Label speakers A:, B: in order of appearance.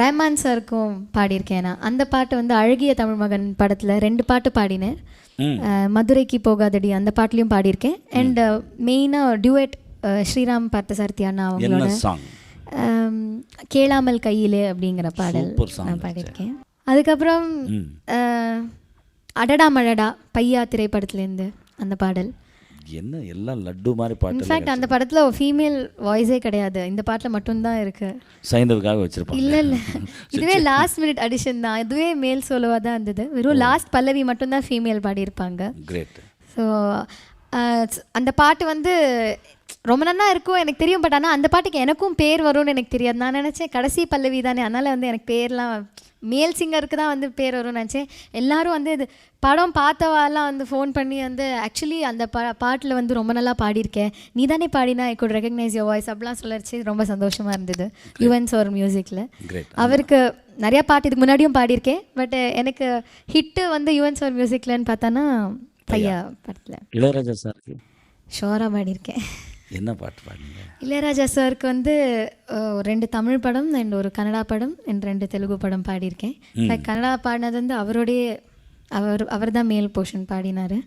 A: ரஹ்மான் சாருக்கும் பாடியிருக்கேன் நான். அந்த பாட்டு வந்து அழகிய தமிழ் மகன் படத்தில் 2 பாட்டு பாடினேன். மதுரைக்கு போகாதடி அந்த பாட்டுலையும் பாடியிருக்கேன். அண்ட் மெயினாக டியூட் ஸ்ரீராம் பார்த்தசாரதி அண்ணா அவங்களோட கேளாமல் கையிலே அப்படிங்கிற பாடல் நான் பாடியிருக்கேன். அதுக்கப்புறம் அடடா மழடா பையா திரைப்படத்துலேருந்து அந்த பாடல்.
B: என்ன எல்லாம் லட்டு மாதிரி பாட்டு.
A: இன்ஃபேக்ட் அந்த படத்தில் ஃபீமேல் வாய்ஸே கிடையாது, இந்த பாட்டில் மட்டும்தான் இருக்கு.
B: சைந்தவுக்காக வச்சிருப்பாங்க.
A: இல்லை இதுவே லாஸ்ட் மினிட் அடிஷன் தான். இதுவே மேல் சோலோவாக தான் இருந்தது. வெறும் லாஸ்ட் பல்லவி மட்டும்தான் ஃபீமேல் பாடியிருப்பாங்க.
B: கிரேட்.
A: ஸோ அந்த பாட்டு வந்து ரொம்ப நல்லா இருக்கும் எனக்கு தெரியும். பட் ஆனால் அந்த பாட்டுக்கு எனக்கும் பேர் வரும்னு எனக்கு தெரியாது. நான் நினச்சேன் கடைசி பல்லவி தானே, அதனால் வந்து எனக்கு பேர்லாம் மேல் சிங்கருக்கு தான் வந்து பேர் வரும்னு நினச்சேன். எல்லோரும் வந்து இது படம் பார்த்தவாலாம் வந்து ஃபோன் பண்ணி வந்து ஆக்சுவலி அந்த பாட்டில் வந்து ரொம்ப நல்லா பாடியிருக்கேன், நீ தானே பாடினா I could recognise your voice அப்படிலாம் சொல்லச்சு. ரொம்ப சந்தோஷமாக இருந்தது. யுவன் சார் மியூசிக்கில் அவருக்கு நிறையா பாட்டு இதுக்கு முன்னாடியும் பாடியிருக்கேன். பட் எனக்கு ஹிட்டு வந்து யுவன் சார் மியூசிக்லன்னு பார்த்தானா பையா படத்தில்.
B: இளையராஜா சாருக்கு
A: ஷோராக பாடியிருக்கேன்.
B: என்ன பாட்டு பாடுங்க?
A: இளையராஜா சாருக்கு வந்து 2 தமிழ் படம் அண்ட் ஒரு கன்னடா படம் அண்ட் 2 தெலுங்கு படம் பாடியிருக்கேன். கன்னடா பாடினது வந்து அவர் தான் மேல் போர்ஷன் பாடினார்.